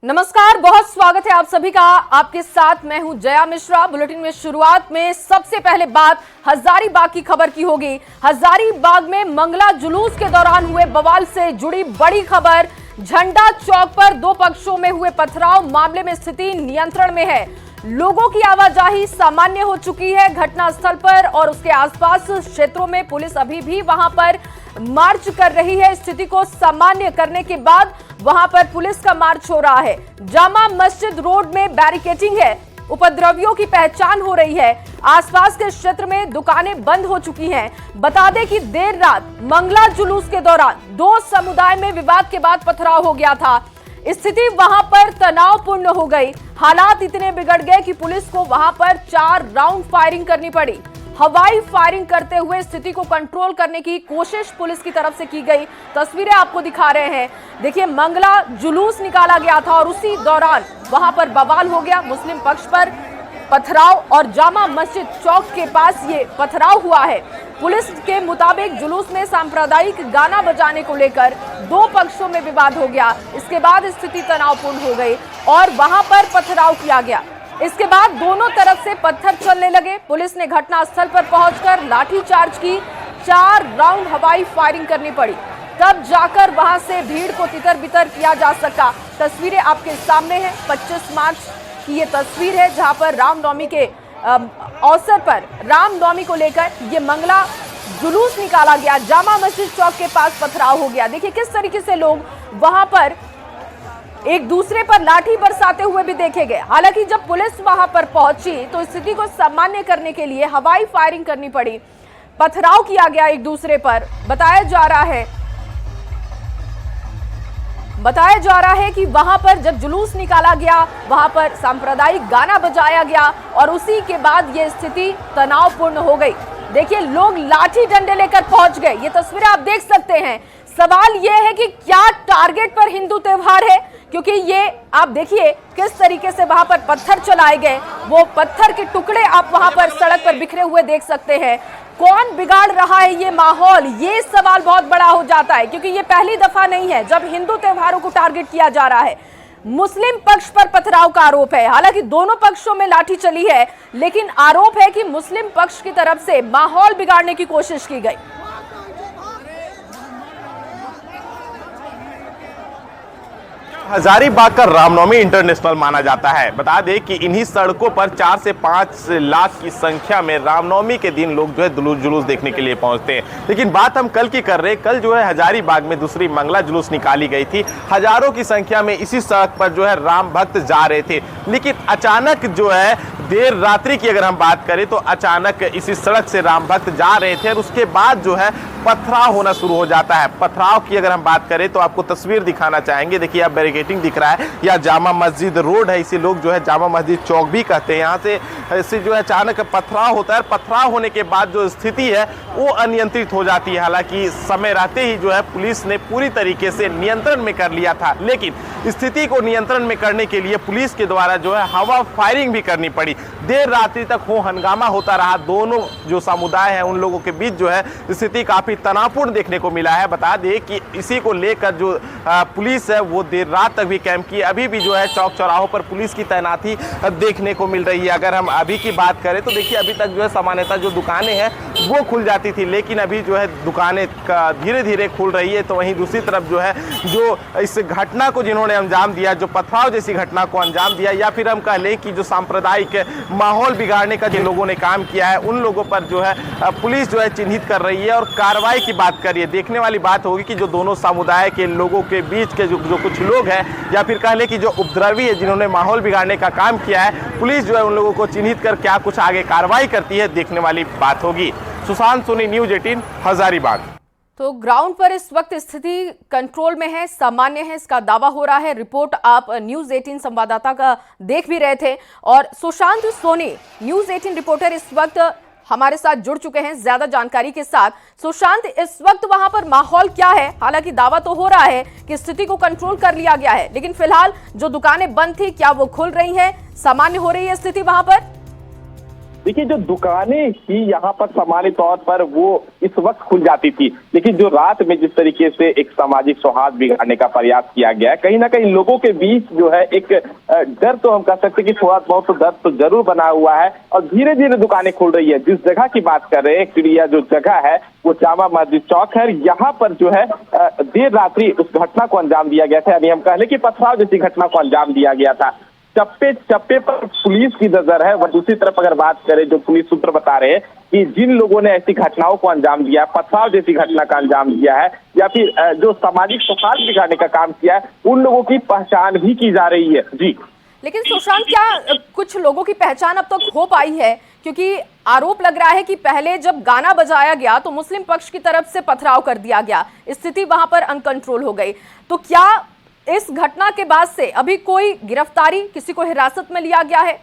नमस्कार, बहुत स्वागत है आप सभी का। आपके साथ मैं हूं जया मिश्रा। बुलेटिन में शुरुआत में सबसे पहले बात हजारीबाग की खबर की होगी। हजारीबाग में मंगला जुलूस के दौरान हुए बवाल से जुड़ी बड़ी खबर। झंडा चौक पर दो पक्षों में हुए पथराव, मामले में स्थिति नियंत्रण में है। लोगों की आवाजाही सामान्य हो चुकी है। घटनास्थल पर और उसके आसपास क्षेत्रों में पुलिस अभी भी वहां पर मार्च कर रही है। स्थिति को सामान्य करने के बाद वहां पर पुलिस का मार्च हो रहा है। जामा मस्जिद रोड में बैरिकेडिंग है। उपद्रवियों की पहचान हो रही है। आसपास के क्षेत्र में दुकानें बंद हो चुकी हैं। बता दें कि देर रात मंगला जुलूस के दौरान दो समुदाय में विवाद के बाद पथराव हो गया था। स्थिति वहां पर तनावपूर्ण हो गई। हालात इतने बिगड़ गए कि पुलिस को वहां पर 4 राउंड फायरिंग करनी पड़ी। हवाई फायरिंग करते हुए स्थिति को कंट्रोल करने की कोशिश पुलिस की तरफ से की गई। तस्वीरें आपको दिखा रहे हैं। देखिए, मंगला जुलूस निकाला गया था और उसी दौरान वहां पर बवाल हो गया। मुस्लिम पक्ष पर पथराव और जामा मस्जिद चौक के पास ये पथराव हुआ है। पुलिस के मुताबिक जुलूस में सांप्रदायिक गाना बजाने को लेकर दो पक्षों में विवाद हो गया। इसके बाद स्थिति तनावपूर्ण हो गई और वहां पर पथराव किया गया। इसके बाद दोनों तरफ से पत्थर चलने लगे। पुलिस ने घटनास्थल पर पहुंचकर लाठीचार्ज की। 4 राउंड हवाई फायरिंग करनी पड़ी, तब जाकर वहां से भीड़ को तितर बितर किया जा सका। तस्वीरें आपके सामने हैं। 25 मार्च की ये तस्वीर है जहां पर रामनवमी के अवसर पर रामनवमी को लेकर ये मंगला जुलूस निकाला गया। जामा मस्जिद चौक के पास पथराव हो गया। देखिए किस तरीके से लोग वहां पर एक दूसरे पर लाठी बरसाते हुए भी देखे गए। हालांकि जब पुलिस वहां पर पहुंची तो स्थिति को सामान्य करने के लिए हवाई फायरिंग करनी पड़ी। पथराव किया गया एक दूसरे पर। बताया जा रहा है कि वहां पर जब जुलूस निकाला गया वहां पर सांप्रदायिक गाना बजाया गया और उसी के बाद ये स्थिति तनावपूर्ण हो गई। देखिए, लोग लाठी डंडे लेकर पहुंच गए। ये तस्वीरें आप देख सकते हैं। सवाल यह है कि क्या टारगेट पर हिंदू त्योहार है, क्योंकि ये आप देखिए किस तरीके से वहां पर पत्थर चलाए गए। वो पत्थर के टुकड़े आप वहां पर सड़क पर बिखरे हुए देख सकते हैं। कौन बिगाड़ रहा है ये माहौल, ये सवाल बहुत बड़ा हो जाता है, क्योंकि ये पहली दफा नहीं है जब हिंदू त्योहारों को टारगेट किया जा रहा है। मुस्लिम पक्ष पर पथराव का आरोप है। हालांकि दोनों पक्षों में लाठी चली है, लेकिन आरोप है कि मुस्लिम पक्ष की तरफ से माहौल बिगाड़ने की कोशिश की गई। हजारीबाग का रामनवमी इंटरनेशनल माना जाता है। बता दें कि इन्हीं सड़कों पर 4 से 5 लाख की संख्या में रामनवमी के दिन लोग जो है जुलूस देखने के लिए पहुंचते हैं। लेकिन बात हम कल की कर रहे हैं। कल जो है हजारीबाग में दूसरी मंगला जुलूस निकाली गई थी। हजारों की संख्या में इसी सड़क पर जो है राम भक्त जा रहे थे। लेकिन अचानक जो है देर रात्रि की अगर हम बात करें तो अचानक इसी सड़क से राम भक्त जा रहे थे और उसके बाद जो है पथराव होना शुरू हो जाता है। पथराव की अगर हम बात करें तो आपको तस्वीर दिखाना चाहेंगे। देखिए, आप बैरिकेडिंग दिख रहा है। या जामा मस्जिद रोड है, इसे लोग जो है जामा मस्जिद चौक भी कहते हैं। यहाँ से जो है अचानक पथराव होता है। पथराव होने के बाद जो स्थिति है वो अनियंत्रित हो जाती है। हालांकि समय रहते ही जो है पुलिस ने पूरी तरीके से नियंत्रण में कर लिया था, लेकिन स्थिति को नियंत्रण में करने के लिए पुलिस के द्वारा जो है हवा फायरिंग भी करनी पड़ी। देर रात्रि तक हो हंगामा होता रहा। दोनों जो समुदाय है उन लोगों के बीच जो है स्थिति काफी तनावपूर्ण देखने को मिला है। बता दें कि इसी को लेकर जो पुलिस है वो देर रात तक भी कैंप की। अभी भी जो है चौक चौराहों पर पुलिस की तैनाती देखने को मिल रही है। अगर हम अभी की बात करें तो देखिए, अभी तक जो है सामान्यतः जो दुकानें हैं वो खुल जाती थी, लेकिन अभी जो है दुकानें धीरे धीरे खुल रही है। तो वहीं दूसरी तरफ जो है जो इस घटना को जिन्होंने अंजाम दिया, जो पथराव जैसी घटना को अंजाम दिया, या फिर हम कह लें कि जो सांप्रदायिक माहौल बिगाड़ने का जिन लोगों ने काम किया है, उन लोगों पर जो है पुलिस जो है चिन्हित कर रही है और कार्रवाई की बात करिए। देखने वाली बात होगी कि जो दोनों समुदाय के लोगों के बीच के जो कुछ लोग हैं, या फिर कह लें कि जो उपद्रवी है जिन्होंने माहौल बिगाड़ने का काम किया है, पुलिस जो है उन लोगों को चिन्हित कर क्या कुछ आगे कार्रवाई करती है, देखने वाली बात होगी। सुशांत सोनी, न्यूज 18, हजारीबाग। तो ग्राउंड पर इस वक्त स्थिति कंट्रोल में है, सामान्य है, इसका दावा हो रहा है। रिपोर्ट आप न्यूज 18 संवाददाता का देख भी रहे थे और सुशांत सोनी, न्यूज 18 रिपोर्टर, इस वक्त हमारे साथ जुड़ चुके हैं ज्यादा जानकारी के साथ। सुशांत, इस वक्त वहां पर माहौल क्या है? हालांकि दावा तो हो रहा है कि स्थिति को कंट्रोल कर लिया गया है, लेकिन फिलहाल जो दुकानें बंद थी क्या वो खुल रही हैं? सामान्य हो रही है स्थिति वहां पर? देखिए, जो दुकानें थी यहाँ पर सामान्य तौर पर वो इस वक्त खुल जाती थी, लेकिन जो रात में जिस तरीके से एक सामाजिक सौहार्द बिगाड़ने का प्रयास किया गया है, कहीं ना कहीं लोगों के बीच जो है एक डर, तो हम कह सकते हैं कि थोड़ा बहुत तो डर तो जरूर बना हुआ है, और धीरे धीरे दुकानें खुल रही है। जिस जगह की बात कर रहे हैं, एक्चुअली यह जो जगह है वो जामा मस्जिद चौक है। यहाँ पर जो है देर रात्रि उस घटना को अंजाम दिया गया था, यानी हम कह लें कि पथराव जैसी घटना को अंजाम दिया गया था। चप्पे चप्पे पर पुलिस की नजर है। वह दूसरी तरफ अगर बात करें, जो पुलिस सूत्र बता रहे हैं कि जिन लोगों ने ऐसी घटनाओं को अंजाम दिया, पथराव जैसी घटना का अंजाम दिया है या फिर जो सामाजिक सौहार्द बिगाड़ने का काम किया है, उन लोगों की पहचान भी की जा रही है। जी, लेकिन सुशांत, क्या कुछ लोगों की पहचान अब तक हो पाई है? क्योंकि आरोप लग रहा है कि पहले जब गाना बजाया गया तो मुस्लिम पक्ष की तरफ से पथराव कर दिया गया, स्थिति वहां पर अनकंट्रोल हो गई। तो क्या इस घटना के बाद से अभी कोई गिरफ्तारी, किसी को हिरासत में लिया गया है?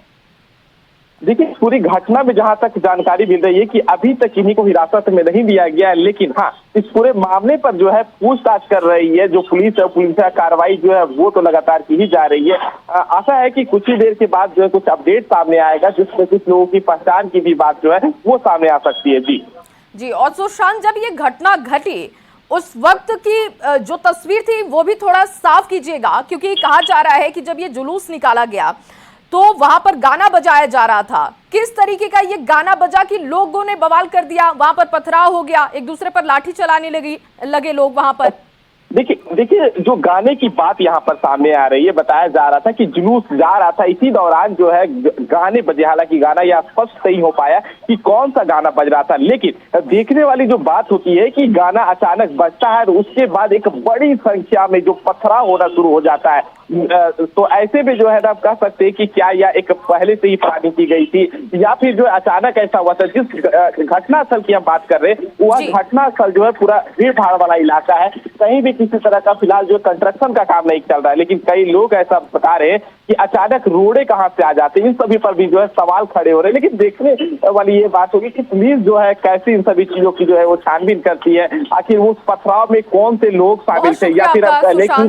देखिए, पूरी घटना में जहां तक जानकारी मिल रही है कि अभी तक इन्हीं को हिरासत में नहीं लिया गया है, लेकिन हाँ, इस पूरे मामले पर जो है पूछताछ कर रही है जो पुलिस है। पुलिस का कार्रवाई जो है वो तो लगातार की ही जा रही है। आशा है कि कुछ ही देर के बाद जो है कुछ अपडेट सामने आएगा, जिसमें कुछ लोगों की पहचान की भी बात जो है वो सामने आ सकती है। जी, और सुशांत, जब ये घटना घटी उस वक्त की जो तस्वीर थी वो भी थोड़ा साफ कीजिएगा, क्योंकि कहा जा रहा है कि जब ये जुलूस निकाला गया तो वहां पर गाना बजाया जा रहा था। किस तरीके का ये गाना बजा कि लोगों ने बवाल कर दिया, वहां पर पथराव हो गया, एक दूसरे पर लाठी चलाने लगे लोग वहां पर? देखिए, जो गाने की बात यहाँ पर सामने आ रही है, बताया जा रहा था कि जुलूस जा रहा था, इसी दौरान जो है गाने बजे। हालांकि गाना यह स्पष्ट नहीं हो पाया कि कौन सा गाना बज रहा था, लेकिन देखने वाली जो बात होती है कि गाना अचानक बजता है और उसके बाद एक बड़ी संख्या में जो पथराव होना शुरू हो जाता है। तो ऐसे में जो है ना, आप कह सकते हैं कि क्या यह एक पहले से ही प्लानिंग की गई थी या फिर जो अचानक ऐसा हुआ था। जिस घटनास्थल की हम बात कर रहे हैं वह घटनास्थल जो है पूरा भीड़ भाड़ वाला इलाका है, कहीं भी किसी तरह का फिलहाल जो कंस्ट्रक्शन का काम नहीं चल रहा है। लेकिन कई लोग ऐसा बता रहे हैं कि अचानक रोड़े कहां से आ जाते हैं, इन सभी पर भी जो है सवाल खड़े हो रहे हैं। लेकिन देखने वाली ये बात होगी कि पुलिस जो है कैसे इन सभी चीजों की जो है वो छानबीन करती है, आखिर उस पथराव में कौन से लोग शामिल थे या फिर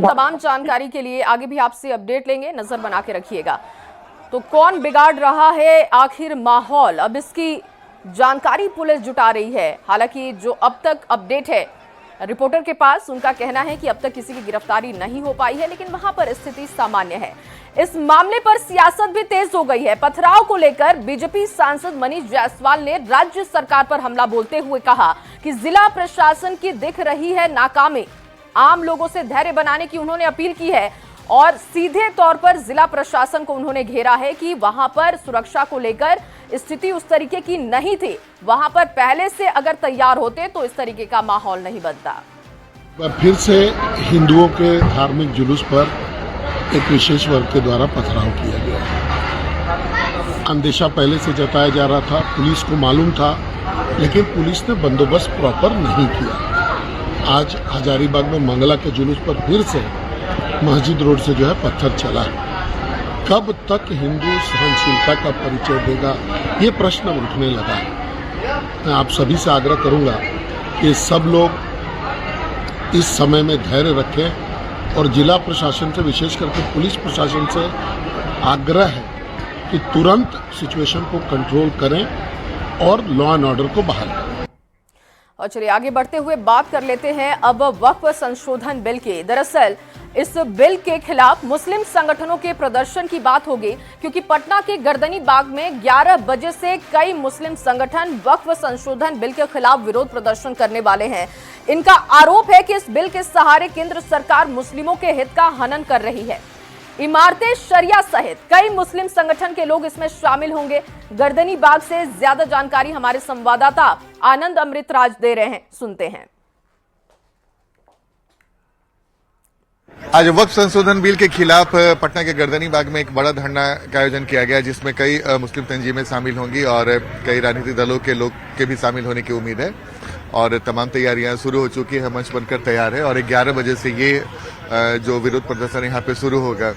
तमाम जानकारी के लिए आगे भी आपसे अपडेट लेंगे, नजर बना के रखिएगा। तो कौन बिगाड़ रहा है आखिर माहौल, अब इसकी जानकारी पुलिस जुटा रही है। हालांकि जो अब तक अपडेट है रिपोर्टर के पास, उनका कहना है कि अब तक किसी की गिरफ्तारी नहीं हो पाई है, लेकिन वहां पर स्थिति सामान्य है। इस मामले पर सियासत भी तेज हो गई है। पथराव को लेकर बीजेपी सांसद मनीष जायसवाल ने राज्य सरकार पर हमला बोलते हुए कहा कि जिला प्रशासन की दिख रही है नाकामी। आम लोगों से धैर्य बनाने की उन्होंने अपील की है और सीधे तौर पर जिला प्रशासन को उन्होंने घेरा है कि वहां पर सुरक्षा को लेकर स्थिति उस तरीके की नहीं थी, वहां पर पहले से अगर तैयार होते तो इस तरीके का माहौल नहीं बनता। फिर से हिंदुओं के धार्मिक जुलूस पर एक विशेष वर्ग के द्वारा पथराव किया गया। अंदेशा पहले से जताया जा रहा था, पुलिस को मालूम था, लेकिन पुलिस ने बंदोबस्त प्रॉपर नहीं किया। आज हजारीबाग में मंगला के जुलूस पर फिर से मस्जिद रोड से जो है पत्थर चला। कब तक हिंदू सहनशीलता का परिचय देगा, ये प्रश्न उठने लगा है। मैं आप सभी से आग्रह करूंगा कि सब लोग इस समय में धैर्य रखें और जिला प्रशासन से, विशेष करके पुलिस प्रशासन से आग्रह है कि तुरंत सिचुएशन को कंट्रोल करें और लॉ एंड ऑर्डर को बहाल करें। और चलिए आगे बढ़ते हुए बात कर लेते हैं अब वक्फ संशोधन बिल की। दरअसल इस बिल के खिलाफ मुस्लिम संगठनों के प्रदर्शन की बात होगी, क्योंकि पटना के गर्दनी बाग में 11 बजे से कई मुस्लिम संगठन वक्फ संशोधन बिल के खिलाफ विरोध प्रदर्शन करने वाले हैं। इनका आरोप है कि इस बिल के सहारे केंद्र सरकार मुस्लिमों के हित का हनन कर रही है। इमारतें शरिया सहित कई मुस्लिम संगठन के लोग इसमें शामिल होंगे। गर्दनी बाग से ज्यादा जानकारी हमारे संवाददाता आनंद अमृतराज दे रहे हैं, सुनते हैं। आज वक्फ संशोधन बिल के खिलाफ पटना के गर्दनी बाग में एक बड़ा धरना का आयोजन किया गया, जिसमें कई मुस्लिम तंजीमें शामिल होंगी और कई राजनीतिक दलों के लोग के भी शामिल होने की उम्मीद है और तमाम तैयारियां शुरू हो चुकी है, मंच बनकर तैयार है और 11 बजे से ये जो विरोध प्रदर्शन यहाँ पे शुरू होगा।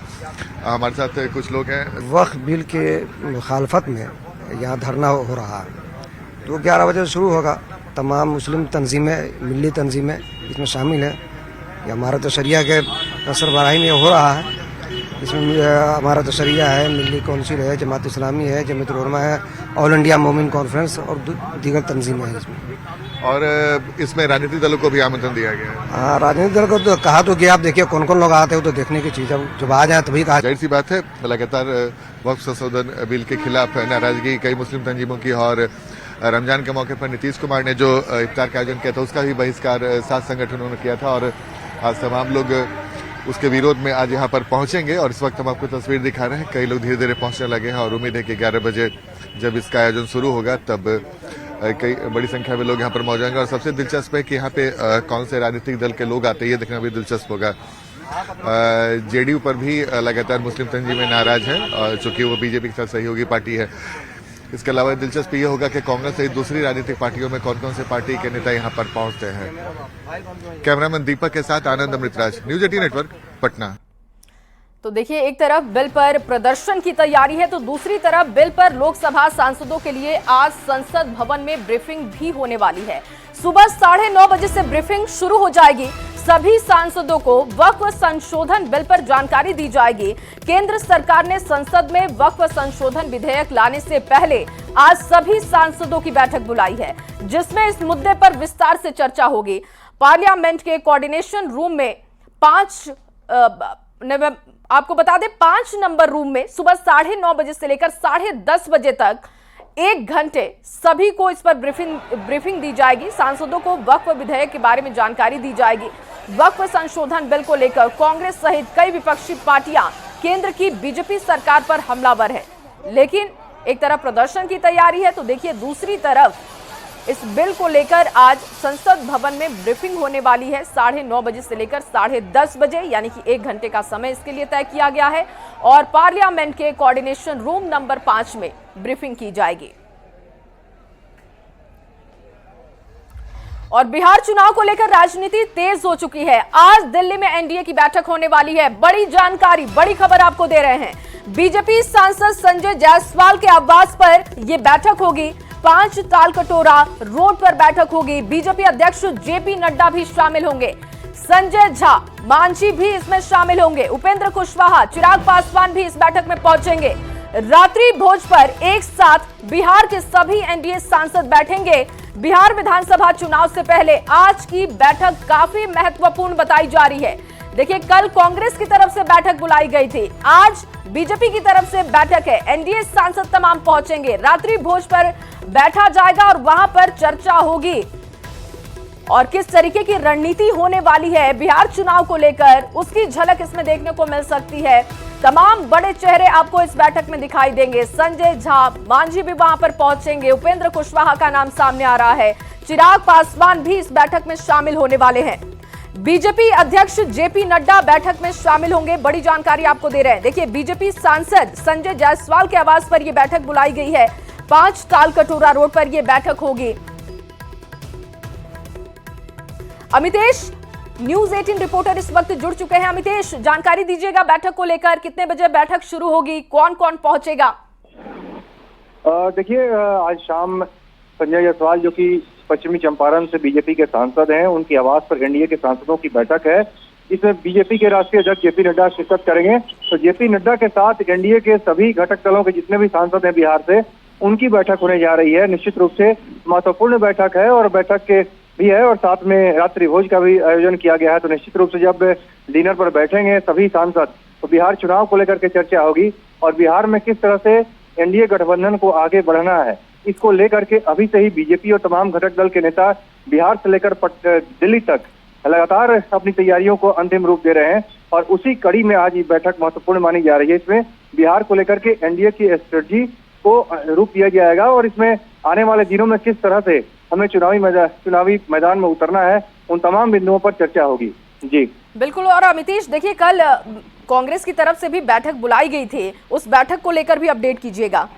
हमारे साथ कुछ लोग हैं। वक्फ बिल के मुखालफत में यहाँ धरना हो रहा है, तो 11 बजे शुरू होगा। तमाम मुस्लिम तंजीमें, मिली तंजीमें इसमें शामिल है। ये हमारा तो शरिया के असर बराही में हो रहा है, इसमें हमारा दशरिया है, मिली काउंसिल है, जमात इस्लामी है, जमात उलमा है, ऑल इंडिया मोमिन कॉन्फ्रेंस और दीगर तंजीमें हैं इसमें। और इसमें राजनीतिक दलों को भी आमंत्रण दिया गया है। हाँ, राजनीतिक दल को तो कहा तो कि आप देखिए कौन कौन लोग आते हो तो देखने की चीज़ है, जब आ जाए तभी कहा। जाहिर सी बात है, लगातार वक्फ संशोधन बिल के खिलाफ नाराजगी कई मुस्लिम तंजीमों की, और रमजान के मौके पर नीतीश कुमार ने जो इफ्तार का आयोजन किया था उसका भी बहिष्कार 7 संगठनों ने किया था, और आज तमाम लोग उसके विरोध में आज यहाँ पर पहुंचेंगे। और इस वक्त हम आपको तस्वीर दिखा रहे हैं, कई लोग धीरे धीरे पहुंचने लगे हैं, और उम्मीद है कि 11 बजे जब इसका आयोजन शुरू होगा तब कई बड़ी संख्या में लोग यहाँ पर मौजूद होंगे। और सबसे दिलचस्प है कि यहाँ पे कौन से राजनीतिक दल के लोग आते हैं, ये देखना भी दिलचस्प होगा। जेडीयू पर भी लगातार मुस्लिम तंजीमें नाराज हैं, चूंकि वो बीजेपी के साथ सहयोगी पार्टी है। इसके अलावा दिलचस्प ये होगा कि कांग्रेस सहित दूसरी राजनीतिक पार्टियों में कौन कौन से पार्टी के नेता यहाँ पर पहुंचते हैं। कैमरामैन दीपक के साथ आनंद अमृतराज, न्यूज 18 नेटवर्क, पटना। तो देखिए, एक तरफ बिल पर प्रदर्शन की तैयारी है तो दूसरी तरफ बिल पर लोकसभा सांसदों के लिए आज संसद भवन में ब्रीफिंग भी होने वाली है। सुबह 9:30 बजे से ब्रीफिंग शुरू हो जाएगी। सभी सांसदों को वक्फ संशोधन बिल पर जानकारी दी जाएगी। केंद्र सरकार ने संसद में वक्फ संशोधन विधेयक लाने से पहले आज सभी सांसदों की बैठक बुलाई है, जिसमें इस मुद्दे पर विस्तार से चर्चा होगी। पार्लियामेंट के कोऑर्डिनेशन रूम में आपको बता दें 5 नंबर रूम में सुबह 9:30 बजे से लेकर 10:30 बजे तक 1 घंटे सभी को इस पर ब्रीफिंग दी जाएगी। सांसदों को वक्फ विधेयक के बारे में जानकारी दी जाएगी। वक्फ संशोधन बिल को लेकर कांग्रेस सहित कई विपक्षी पार्टियां केंद्र की बीजेपी सरकार पर हमलावर है, लेकिन एक तरफ प्रदर्शन की तैयारी है तो देखिए दूसरी तरफ इस बिल को लेकर आज संसद भवन में ब्रीफिंग होने वाली है। 9:30 बजे से लेकर 10:30 बजे, यानी कि 1 घंटे का समय इसके लिए तय किया गया है, और पार्लियामेंट के कोऑर्डिनेशन रूम नंबर 5 में ब्रीफिंग की जाएगी। और बिहार चुनाव को लेकर राजनीति तेज हो चुकी है। आज दिल्ली में एनडीए की बैठक होने वाली है। बड़ी जानकारी, बड़ी खबर आपको दे रहे हैं। बीजेपी सांसद संजय जायसवाल के आवास पर यह बैठक होगी। 5 तालकटोरा रोड पर बैठक होगी। बीजेपी अध्यक्ष जेपी नड्डा भी शामिल होंगे। संजय झा, मांझी भी इसमें शामिल होंगे। उपेंद्र कुशवाहा, चिराग पासवान भी इस बैठक में पहुंचेंगे। रात्रि भोज पर एक साथ बिहार के सभी एनडीए सांसद बैठेंगे। बिहार विधानसभा चुनाव से पहले आज की बैठक काफी महत्वपूर्ण बताई जा रही है। देखिए, कल कांग्रेस की तरफ से बैठक बुलाई गई थी, आज बीजेपी की तरफ से बैठक है। एनडीए सांसद तमाम पहुंचेंगे। रात्रि भोज पर बैठा जाएगा और वहां पर चर्चा होगी और किस तरीके की रणनीति होने वाली है बिहार चुनाव को लेकर, उसकी झलक इसमें देखने को मिल सकती है। तमाम बड़े चेहरे आपको इस बैठक में दिखाई देंगे। संजय झा, मांझी भी वहां पर पहुंचेंगे। उपेंद्र कुशवाहा का नाम सामने आ रहा है। चिराग पासवान भी इस बैठक में शामिल होने वाले हैं। बीजेपी अध्यक्ष जेपी नड्डा बैठक में शामिल होंगे। बड़ी जानकारी आपको दे रहे हैं। देखिए, बीजेपी सांसद संजय जायसवाल के आवास पर यह बैठक बुलाई गई है। 5 तालकटोरा रोड पर यह बैठक होगी। अमितेश, न्यूज 18 रिपोर्टर इस वक्त जुड़ चुके हैं। अमितेश, जानकारी दीजिएगा बैठक को लेकर, कितने बजे बैठक शुरू होगी, कौन कौन पहुंचेगा? देखिए, आज शाम संजय जायसवाल जो कि पश्चिमी चंपारण से बीजेपी के सांसद हैं, उनकी आवास पर एनडीए के सांसदों की बैठक है। इसमें बीजेपी के राष्ट्रीय अध्यक्ष जेपी नड्डा शिरकत करेंगे। तो जेपी नड्डा के साथ एनडीए के सभी घटक दलों के जितने भी सांसद हैं बिहार से, उनकी बैठक होने जा रही है। निश्चित रूप से महत्वपूर्ण बैठक है और बैठक के भी है, और साथ में रात्रि भोज का भी आयोजन किया गया है। तो निश्चित रूप से जब डिनर पर बैठेंगे सभी सांसद तो बिहार चुनाव को लेकर के चर्चा होगी और बिहार में किस तरह से एनडीए गठबंधन को आगे बढ़ाना है, इसको लेकर के अभी से ही बीजेपी और तमाम घटक दल के नेता बिहार से लेकर दिल्ली तक लगातार अपनी तैयारियों को अंतिम रूप दे रहे हैं। और उसी कड़ी में आज ये बैठक महत्वपूर्ण मानी जा रही है। इसमें बिहार को लेकर के एनडीए की स्ट्रेटजी को रूप दिया जाएगा और इसमें आने वाले दिनों में किस तरह से हमें चुनावी मैदान में उतरना है, उन तमाम बिंदुओं पर चर्चा होगी। जी बिल्कुल। और अमितेश, देखिए, कल कांग्रेस की तरफ से भी बैठक बुलाई गई थी, उस बैठक को लेकर भी अपडेट कीजिएगा।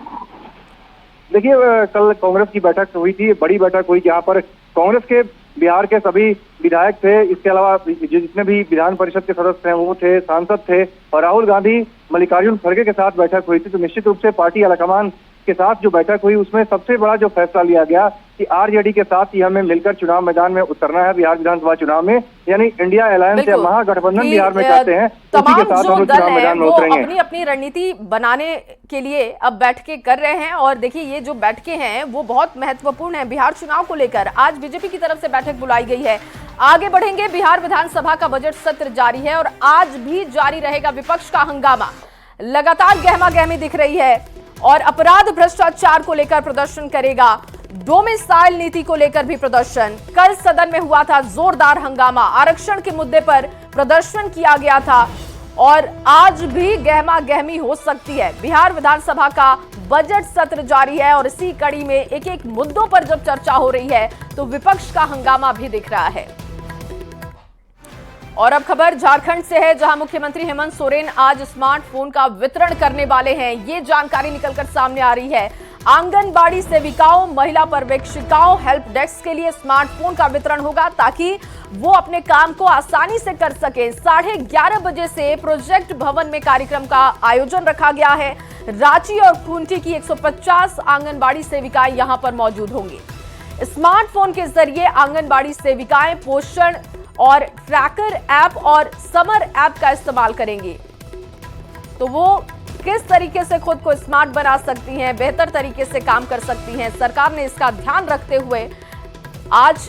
देखिए, कल कांग्रेस की बैठक हुई थी, बड़ी बैठक हुई जहाँ पर कांग्रेस के बिहार के सभी विधायक थे, इसके अलावा जितने भी विधान परिषद के सदस्य हैं वो थे, सांसद थे, और राहुल गांधी, मल्लिकार्जुन खड़गे के साथ बैठक हुई थी। तो निश्चित रूप से पार्टी आलाकमान के साथ जो बैठक हुई उसमें सबसे बड़ा जो फैसला लिया गया कि आरजेडी के साथ ही हमें मिलकर चुनाव मैदान में उतरना है बिहार विधानसभा चुनाव में, यानी इंडिया अलायंस या महागठबंधन बिहार में कहते हैं, उसी के साथ हम चुनाव मैदान में उतरेंगे। अपनी अपनी रणनीति बनाने के लिए अब बैठकें कर रहे हैं और देखिए ये जो बैठकें हैं वो बहुत महत्वपूर्ण है बिहार चुनाव को लेकर। आज बीजेपी की तरफ से बैठक बुलाई गई है। आगे बढ़ेंगे, बिहार विधानसभा का बजट सत्र जारी है और आज भी जारी रहेगा विपक्ष का हंगामा। लगातार गहमा गहमी दिख रही है और अपराध भ्रष्टाचार को लेकर प्रदर्शन करेगा। डोमिसाइल नीति को लेकर भी प्रदर्शन। कल सदन में हुआ था जोरदार हंगामा, आरक्षण के मुद्दे पर प्रदर्शन किया गया था और आज भी गहमा गहमी हो सकती है। बिहार विधानसभा का बजट सत्र जारी है और इसी कड़ी में एक एक मुद्दों पर जब चर्चा हो रही है तो विपक्ष का हंगामा भी दिख रहा है। और अब खबर झारखंड से है, जहां मुख्यमंत्री हेमंत सोरेन आज स्मार्टफोन का वितरण करने वाले हैं। ये जानकारी निकलकर सामने आ रही है। आंगनबाड़ी सेविकाओं, महिला पर्यवेक्षिकाओं, हेल्प डेस्क के लिए स्मार्टफोन का वितरण होगा ताकि वो अपने काम को आसानी से कर सके। 11:30 बजे से प्रोजेक्ट भवन में कार्यक्रम का आयोजन रखा गया है। रांची और खूंटी की 150 आंगनबाड़ी सेविकाएं यहां पर मौजूद होंगी। स्मार्टफोन के जरिए आंगनबाड़ी सेविकाएं पोषण और ट्रैकर ऐप और समर ऐप का इस्तेमाल करेंगी, तो वो किस तरीके से खुद को स्मार्ट बना सकती हैं, बेहतर तरीके से काम कर सकती हैं। सरकार ने इसका ध्यान रखते हुए आज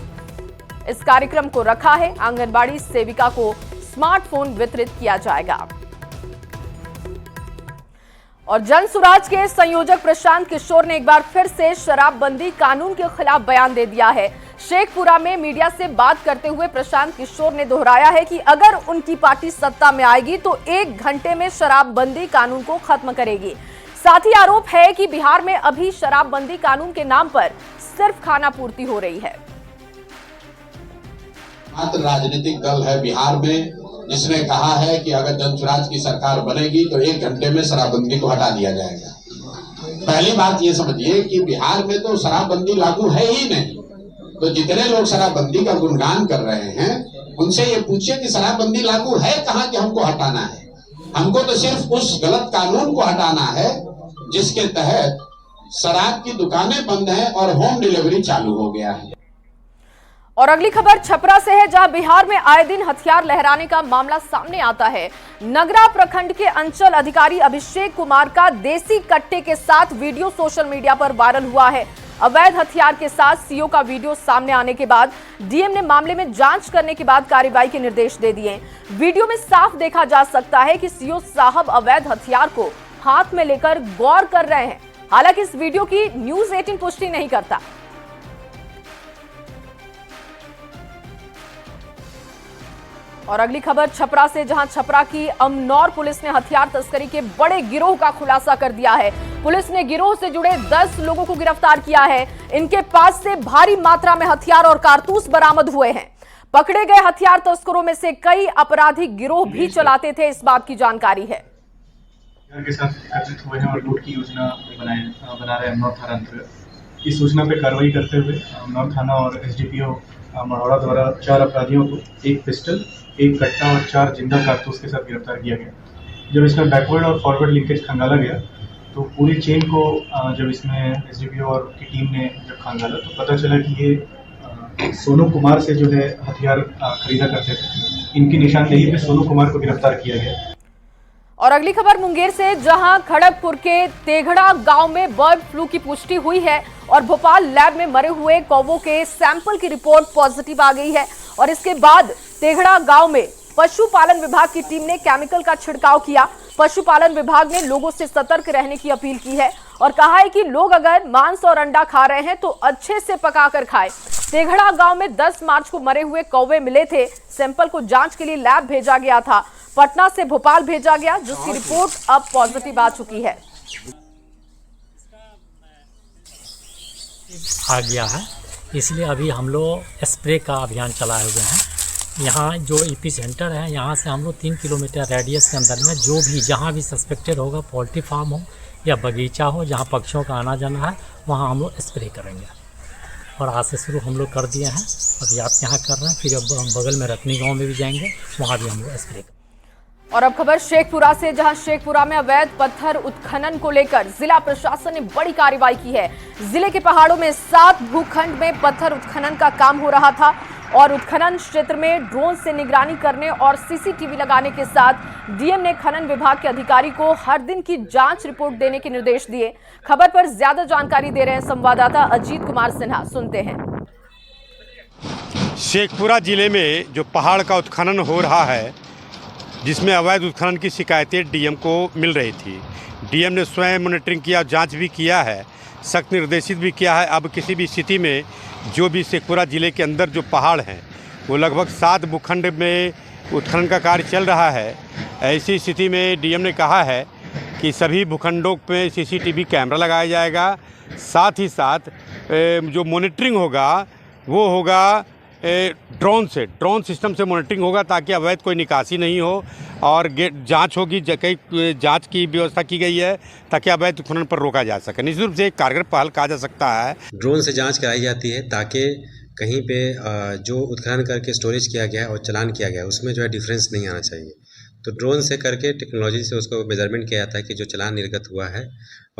इस कार्यक्रम को रखा है। आंगनबाड़ी सेविका को स्मार्टफोन वितरित किया जाएगा। और जन सुराज के संयोजक प्रशांत किशोर ने एक बार फिर से शराबबंदी कानून के खिलाफ बयान दे दिया है। शेखपुरा में मीडिया से बात करते हुए प्रशांत किशोर ने दोहराया है कि अगर उनकी पार्टी सत्ता में आएगी तो 1 घंटे में शराबबंदी कानून को खत्म करेगी। साथ ही आरोप है कि बिहार में अभी शराबबंदी कानून के नाम पर सिर्फ खाना पूर्ति हो रही है। मात्र राजनीतिक दल है बिहार में जिसने कहा है कि अगर जनसुराज की सरकार बनेगी तो 1 घंटे में शराबबंदी को हटा दिया जाएगा। पहली बात ये समझिए कि बिहार में तो शराबबंदी लागू है ही नहीं, तो जितने लोग शराबबंदी का गुणगान कर रहे हैं उनसे ये पूछिए कि शराबबंदी लागू है कहाँ कि हमको हटाना है। हमको तो सिर्फ उस गलत कानून को हटाना है जिसके तहत शराब की दुकानें बंद हैं और होम डिलीवरी चालू हो गया है। और अगली खबर छपरा से है, जहां बिहार में आए दिन हथियार लहराने का मामला सामने आता है। नगरा प्रखंड के अंचल अधिकारी अभिषेक कुमार का देसी कट्टे के साथ वीडियो सोशल मीडिया पर वायरल हुआ है। अवैध हथियार के साथ सीओ का वीडियो सामने आने के बाद डीएम ने मामले में जांच करने के बाद कार्रवाई के निर्देश दे दिए। वीडियो में साफ देखा जा सकता है कि सीओ साहब अवैध हथियार को हाथ में लेकर गौर कर रहे हैं। हालांकि इस वीडियो की न्यूज़ 18 पुष्टि नहीं करता। और अगली खबर छपरा से, जहां छपरा की अमनौर पुलिस ने हथियार तस्करी के बड़े गिरोह का खुलासा कर दिया है। पुलिस ने गिरोह से जुड़े 10 लोगों को गिरफ्तार किया है। इनके पास से भारी मात्रा में हथियार और कारतूस बरामद हुए हैं। पकड़े गए हथियार तस्करों में से कई आपराधिक गिरोह भी चलाते थे, इस बात की जानकारी है। के साथ एकत्रित हुए हैं और लूट की योजना बना रहे अमनौर थाना अंतर्गत। इस सूचना पर कार्रवाई करते हुए अमनौर थाना और एसडीपीओ मढ़ौरा द्वारा 4 अपराधियों को 1 पिस्टल, 1 कट्टा और 4 जिंदा कारतूस के साथ गिरफ्तार किया गया। जब इसमें बैकवर्ड और फॉरवर्ड लिंकेज खंगाला गया तो पूरी चेन को जब इसमें एसडीपीओ और की टीम ने जब खंगाला तो पता चला कि ये सोनू कुमार से जो है हथियार खरीदा करते थे। इनकी निशानदेही पे सोनू कुमार को गिरफ्तार किया गया। और अगली खबर मुंगेर से, जहां खड़गपुर के तेघड़ा गांव में बर्ड फ्लू की पुष्टि हुई है और भोपाल लैब में मरे हुए कौवों के सैंपल की रिपोर्ट पॉजिटिव आ गई है। और इसके बाद तेघड़ा गांव में पशुपालन विभाग की टीम ने केमिकल का छिड़काव किया। पशुपालन विभाग ने लोगों से सतर्क रहने की अपील की है और कहा है कि लोग अगर मांस और अंडा खा रहे हैं तो अच्छे से पकाकर खाएं। तेघड़ा गांव में 10 मार्च को मरे हुए कौवे मिले थे। सैंपल को जांच के लिए लैब भेजा गया था। पटना से भोपाल भेजा गया, जिसकी रिपोर्ट अब पॉजिटिव आ चुकी है। आ गया है, इसलिए अभी हम लोग स्प्रे का अभियान चलाए हुए हैं। यहाँ जो ईपी सेंटर है, यहाँ से हम लोग 3 किलोमीटर रेडियस के अंदर में जो भी जहाँ भी सस्पेक्टेड होगा, पोल्ट्री फार्म हो या बगीचा हो जहाँ पक्षियों का आना जाना है, वहाँ हम लोग स्प्रे करेंगे। और आज से शुरू हम लोग कर दिए हैं, अभी आप यहाँ कर रहे हैं, फिर अब हम बगल में रतनी गाँव में भी जाएंगे, वहाँ भी हम लोग स्प्रे करेंगे। और अब खबर शेखपुरा से, जहां शेखपुरा में अवैध पत्थर उत्खनन को लेकर जिला प्रशासन ने बड़ी कार्रवाई की है। जिले के पहाड़ों में 7 भूखंड में पत्थर उत्खनन का काम हो रहा था और उत्खनन क्षेत्र में ड्रोन से निगरानी करने और सीसीटीवी लगाने के साथ डीएम ने खनन विभाग के अधिकारी को हर दिन की जांच रिपोर्ट देने के निर्देश दिए। खबर पर ज्यादा जानकारी दे रहे हैं संवाददाता अजीत कुमार सिन्हा, सुनते हैं। शेखपुरा जिले में जो पहाड़ का उत्खनन हो रहा है, जिसमें अवैध उत्खनन की शिकायतें डीएम को मिल रही थी, डीएम ने स्वयं मॉनिटरिंग किया, जांच भी किया है, सख्त निर्देशित भी किया है। अब किसी भी स्थिति में जो भी शेखपुरा जिले के अंदर जो पहाड़ हैं वो लगभग 7 भूखंड में उत्खनन का कार्य चल रहा है। ऐसी स्थिति में डीएम ने कहा है कि सभी भूखंडों पे सीसीटीवी कैमरा लगाया जाएगा, साथ ही साथ जो मॉनिटरिंग होगा वो होगा ड्रोन सिस्टम से मॉनिटरिंग होगा, ताकि अवैध कोई निकासी नहीं हो और जांच होगी। कई जांच की व्यवस्था की गई है ताकि अवैध उत्खनन पर रोका जा सके। निश्चित रूप से एक कारगर पहल कहा जा सकता है। ड्रोन से जांच कराई जाती है ताकि कहीं पे जो उत्खनन करके स्टोरेज किया गया है और चालान किया गया है उसमें जो है डिफरेंस नहीं आना चाहिए। तो ड्रोन से करके टेक्नोलॉजी से उसको मेजरमेंट किया जाता है कि जो चालान निर्गत हुआ है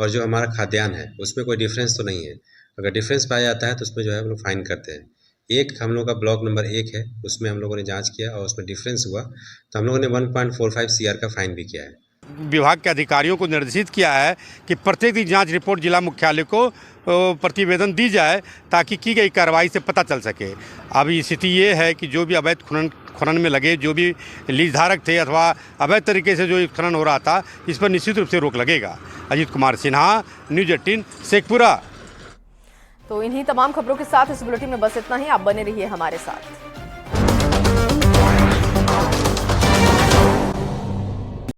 और जो हमारा खाद्यान्न है उसमें कोई डिफरेंस तो नहीं है। अगर डिफरेंस पाया जाता है तो उसमें जो है हम लोग फाइन करते हैं। एक हम लोग का ब्लॉक नंबर 1 है, उसमें हम लोगों ने जांच किया और उसमें डिफरेंस हुआ तो हम लोगों ने 1.45 CR का फाइन भी किया है। विभाग के अधिकारियों को निर्देशित किया है कि प्रत्येक दिन जांच रिपोर्ट जिला मुख्यालय को प्रतिवेदन दी जाए ताकि की गई कार्रवाई से पता चल सके। अब स्थिति ये है कि जो भी अवैध खनन में लगे, जो भी लीज धारक थे अथवा अवैध तरीके से जो खनन हो रहा था, इस पर निश्चित रूप से रोक लगेगा। अजीत कुमार सिन्हा, न्यूज़ 18 शेखपुरा। तो इन्हीं तमाम खबरों के साथ इस बुलेटिन में बस इतना ही। आप बने रहिए हमारे साथ।